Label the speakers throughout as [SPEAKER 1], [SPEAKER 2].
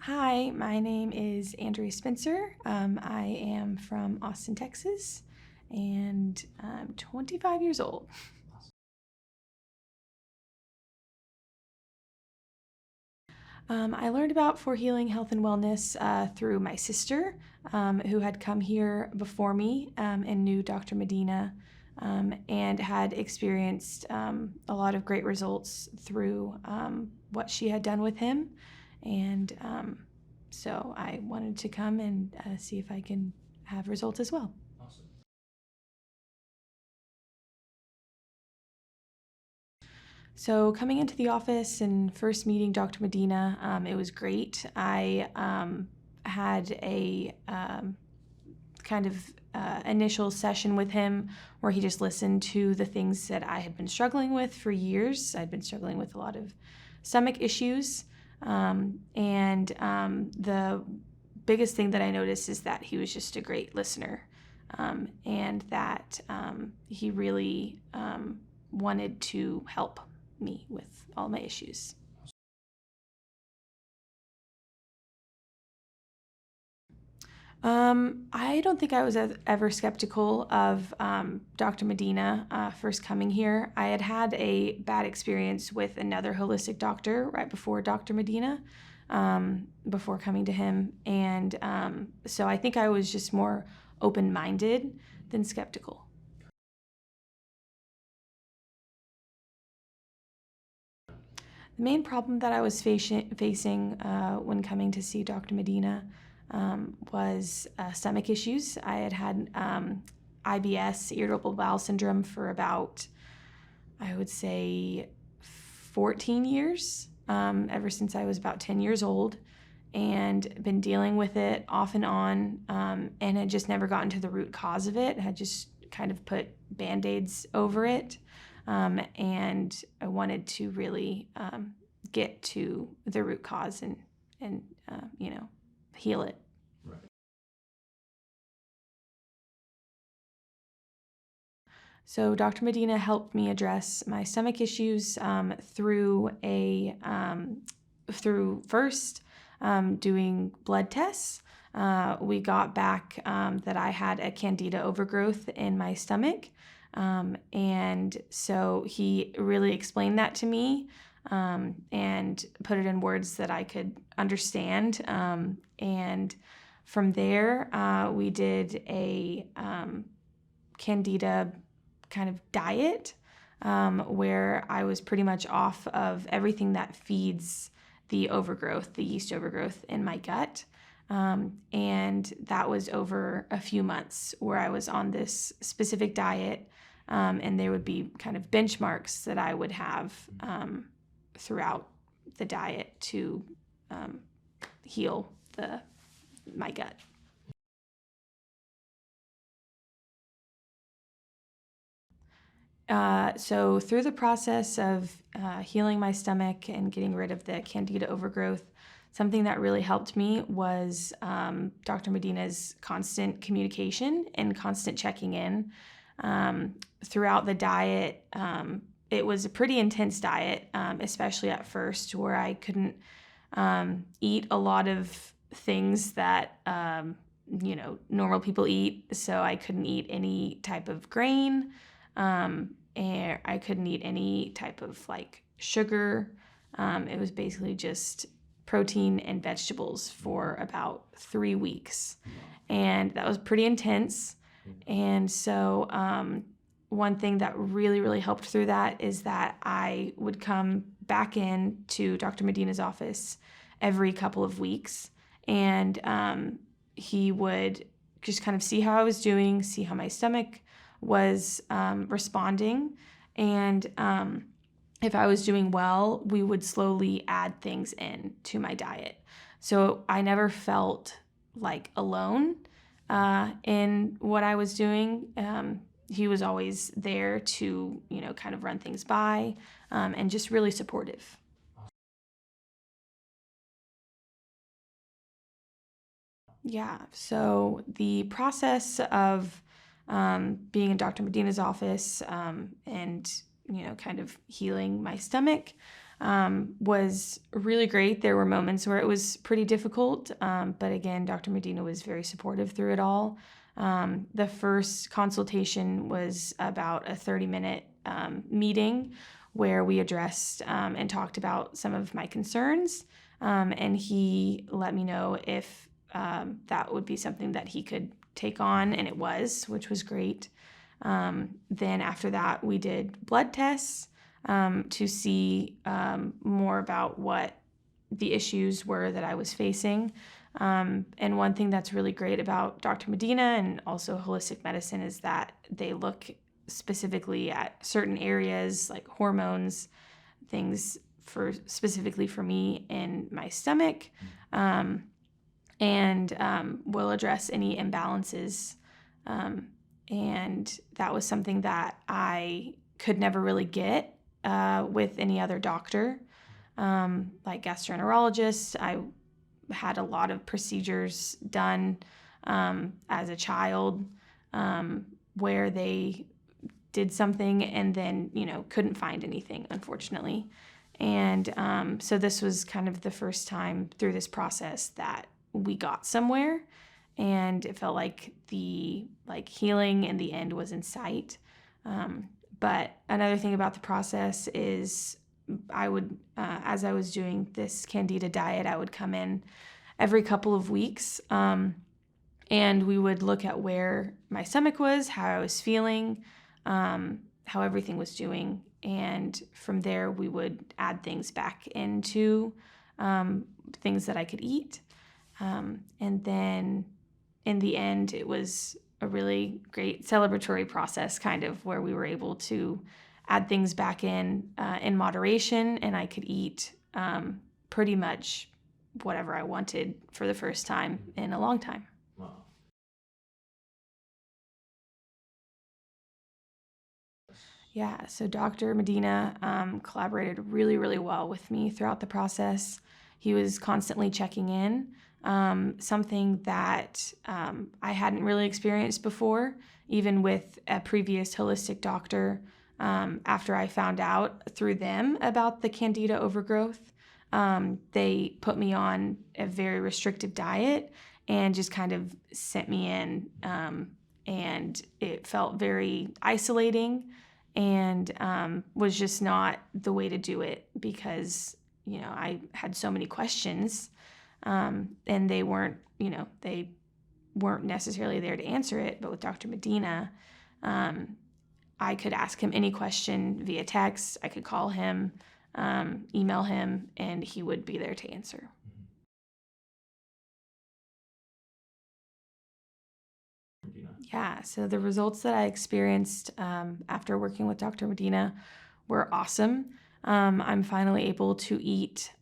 [SPEAKER 1] Hi, my name is Andrea Spencer. I am from Austin, Texas, and I'm 25 years old. I learned about For Healing Health and Wellness through my sister, who had come here before me and knew Dr. Medina and had experienced a lot of great results through what she had done with him. And so I wanted to come and see if I can have results as well.
[SPEAKER 2] Awesome.
[SPEAKER 1] So coming into the office and first meeting Dr. Medina, it was great. I had a kind of initial session with him where he just listened to the things that I had been struggling with for years. I'd been struggling with a lot of stomach issues. The biggest thing that I noticed is that he was just a great listener, and that he really wanted to help me with all my issues. I don't think I was ever skeptical of Dr. Medina first coming here. I had had a bad experience with another holistic doctor right before Dr. Medina, before coming to him. And so I think I was just more open-minded than skeptical. The main problem that I was facing when coming to see Dr. Medina was stomach issues. I had had IBS, Irritable Bowel Syndrome, for about, I would say, 14 years, ever since I was about 10 years old, and been dealing with it off and on, and had just never gotten to the root cause of it. Had just kind of put Band-Aids over it. And I wanted to really get to the root cause and heal it.
[SPEAKER 2] Right.
[SPEAKER 1] So Dr. Medina helped me address my stomach issues through first doing blood tests. We got back that I had a candida overgrowth in my stomach. And so he really explained that to me and put it in words that I could understand. And from there, we did a candida kind of diet where I was pretty much off of everything that feeds the overgrowth, the yeast overgrowth in my gut. And that was over a few months where I was on this specific diet. And there would be kind of benchmarks that I would have throughout the diet to heal my gut. So through the process of healing my stomach and getting rid of the candida overgrowth, something that really helped me was Dr. Medina's constant communication and constant checking in. Throughout the diet, it was a pretty intense diet, especially at first, where I couldn't eat a lot of things that normal people eat. So I couldn't eat any type of grain, and I couldn't eat any type of sugar. It was basically just protein and vegetables for about 3 weeks, and that was pretty intense. And so one thing that really, really helped through that is that I would come back in to Dr. Medina's office every couple of weeks, and he would just kind of see how I was doing, see how my stomach was responding, and if I was doing well, we would slowly add things in to my diet. So I never felt alone in what I was doing. He was always there to, kind of run things by and just really supportive. Yeah, so the process of being in Dr. Medina's office and, kind of healing my stomach was really great. There were moments where it was pretty difficult, but again, Dr. Medina was very supportive through it all. The first consultation was about a 30-minute meeting where we addressed and talked about some of my concerns, and he let me know if that would be something that he could take on, and it was, which was great. Then after that, we did blood tests to see more about what the issues were that I was facing. And one thing that's really great about Dr. Medina and also holistic medicine is that they look specifically at certain areas like hormones, things specifically for me in my stomach, and will address any imbalances. And that was something that I could never really get with any other doctor. Like gastroenterologists, I had a lot of procedures done as a child where they did something and then, couldn't find anything, unfortunately. And so this was kind of the first time through this process that we got somewhere, and it felt like the healing in the end was in sight. But another thing about the process is I would, as I was doing this Candida diet, I would come in every couple of weeks, and we would look at where my stomach was, how I was feeling, how everything was doing. And from there, we would add things back into things that I could eat. And then in the end, it was a really great celebratory process, kind of, where we were able to add things back in moderation, and I could eat pretty much whatever I wanted for the first time in a long time.
[SPEAKER 2] Wow.
[SPEAKER 1] Yeah, so Dr. Medina collaborated really, really well with me throughout the process. He was constantly checking in, something that I hadn't really experienced before, even with a previous holistic doctor. After I found out through them about the Candida overgrowth, they put me on a very restrictive diet and just kind of sent me in, and it felt very isolating and was just not the way to do it because, I had so many questions, and they weren't necessarily there to answer it. But with Dr. Medina, I could ask him any question via text. I could call him, email him, and he would be there to answer. Yeah, so the results that I experienced after working with Dr. Medina were awesome. I'm finally able to eat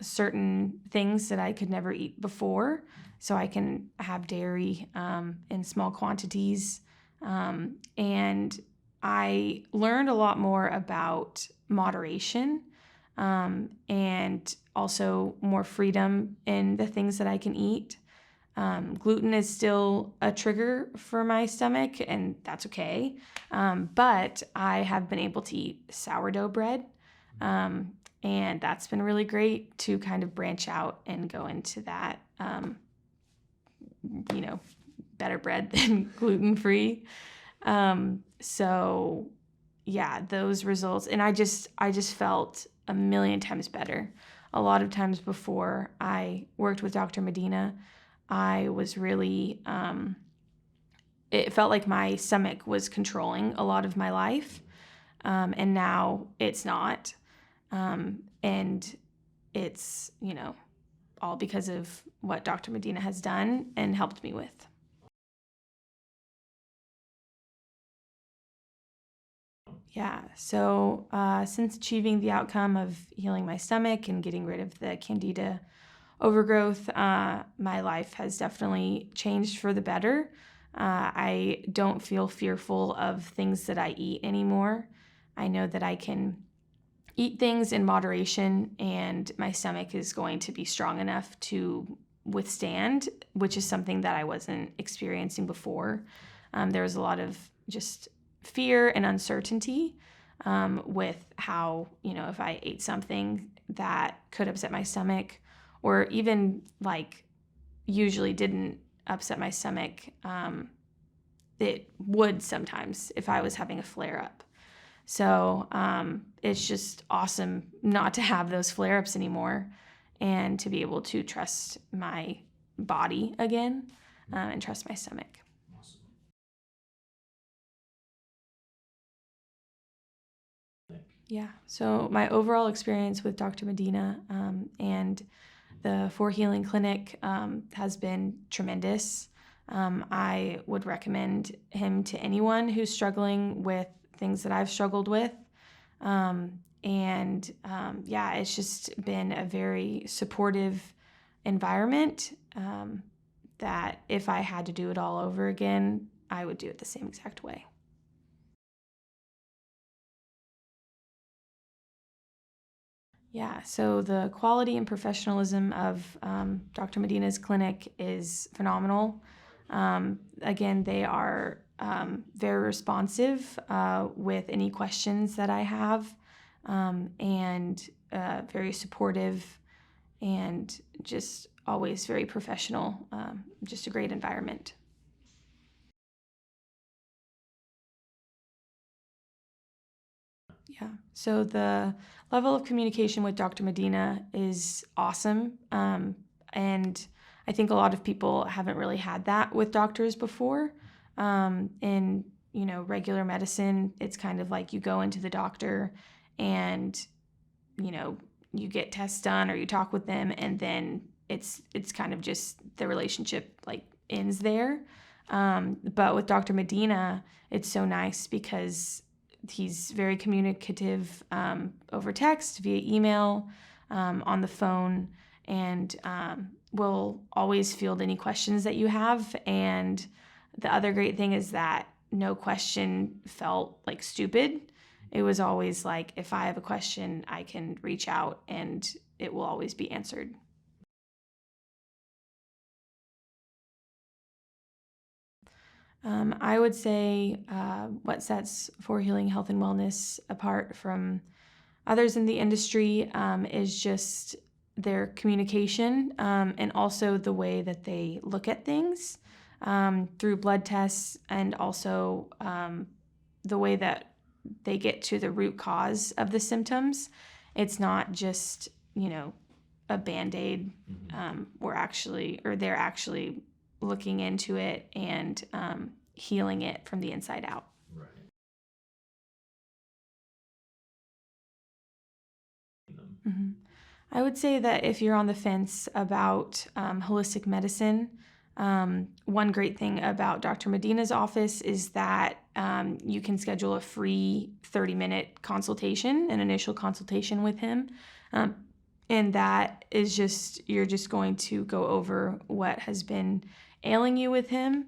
[SPEAKER 1] certain things that I could never eat before. So I can have dairy in small quantities. And I learned a lot more about moderation and also more freedom in the things that I can eat. Gluten is still a trigger for my stomach, and that's okay. But I have been able to eat sourdough bread, and that's been really great to kind of branch out and go into that, better bread than gluten-free. So yeah, those results, and I just felt a million times better. A lot of times before I worked with Dr. Medina, I was really, it felt like my stomach was controlling a lot of my life, and now it's not, and it's, all because of what Dr. Medina has done and helped me with. Yeah, so since achieving the outcome of healing my stomach and getting rid of the Candida overgrowth, my life has definitely changed for the better. I don't feel fearful of things that I eat anymore. I know that I can eat things in moderation and my stomach is going to be strong enough to withstand, which is something that I wasn't experiencing before. There was a lot of just fear and uncertainty, with how, if I ate something that could upset my stomach, or even like usually didn't upset my stomach, it would sometimes if I was having a flare-up. So it's just awesome not to have those flare-ups anymore and to be able to trust my body again and trust my stomach.
[SPEAKER 2] Awesome.
[SPEAKER 1] Yeah, so my overall experience with Dr. Medina and the For Healing Clinic has been tremendous. I would recommend him to anyone who's struggling with things that I've struggled with. Yeah, it's just been a very supportive environment that if I had to do it all over again, I would do it the same exact way. Yeah, so the quality and professionalism of Dr. Medina's clinic is phenomenal. Again, they are very responsive with any questions that I have, and very supportive, and just always very professional. Just a great environment. Yeah. So the level of communication with Dr. Medina is awesome. And I think a lot of people haven't really had that with doctors before. In, regular medicine, it's kind of like you go into the doctor and, you get tests done or you talk with them, and then it's kind of just the relationship like ends there. But with Dr. Medina, it's so nice because he's very communicative over text, via email, on the phone, and will always field any questions that you have. And the other great thing is that no question felt like stupid. It was always like, if I have a question, I can reach out and it will always be answered. I would say what sets For Healing Health and Wellness apart from others in the industry is just their communication, and also the way that they look at things through blood tests, and also the way that they get to the root cause of the symptoms. It's not just, a Band-Aid. They're actually looking into it and healing it from the inside out.
[SPEAKER 2] Right.
[SPEAKER 1] Mm-hmm. I would say that if you're on the fence about holistic medicine, one great thing about Dr. Medina's office is that you can schedule a free 30-minute consultation, an initial consultation with him. And that is you're just going to go over what has been ailing you with him.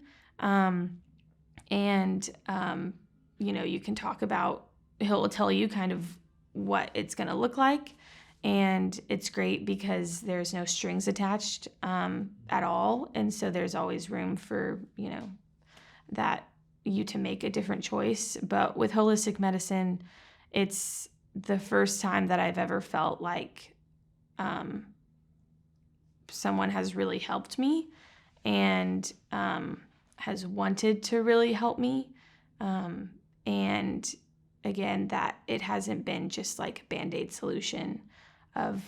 [SPEAKER 1] You can talk about, he'll tell you kind of what it's going to look like. And it's great because there's no strings attached at all. And so there's always room for, that you to make a different choice. But with holistic medicine, it's the first time that I've ever felt like someone has really helped me and has wanted to really help me. And again, that it hasn't been just like a Band-Aid solution of,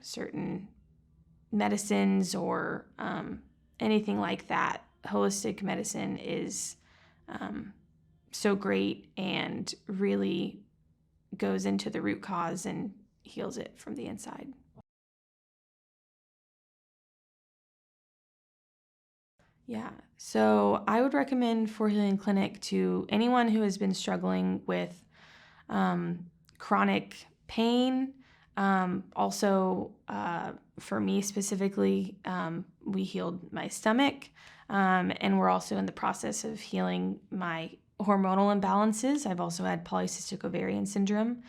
[SPEAKER 1] certain medicines or anything like that. Holistic medicine is so great and really goes into the root cause and heals it from the inside. Yeah, so I would recommend For Healing Clinic to anyone who has been struggling with chronic pain. Also, for me specifically, we healed my stomach, and we're also in the process of healing my hormonal imbalances. I've also had polycystic ovarian syndrome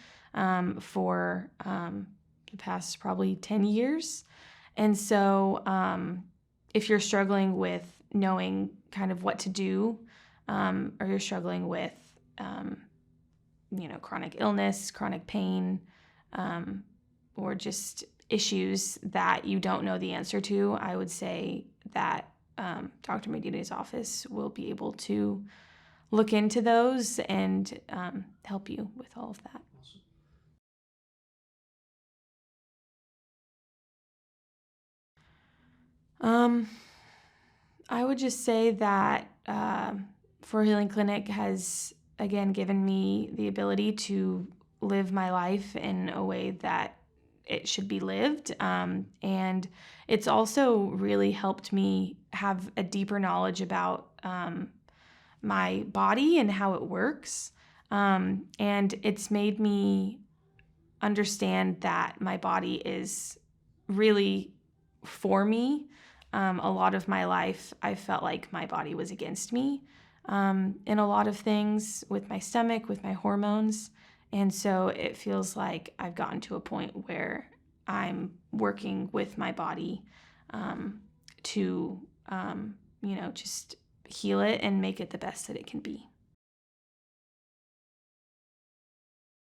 [SPEAKER 1] for the past probably 10 years. And so if you're struggling with knowing kind of what to do, or you're struggling with chronic illness, chronic pain, or just issues that you don't know the answer to, I would say that Dr. Medina's office will be able to look into those and help you with all of that. I would just say that For Healing Clinic has, again, given me the ability to live my life in a way that it should be lived. And it's also really helped me have a deeper knowledge about my body and how it works. And it's made me understand that my body is really for me. A lot of my life, I felt like my body was against me in a lot of things with my stomach, with my hormones. And so it feels like I've gotten to a point where I'm working with my body to, just heal it and make it the best that it can be.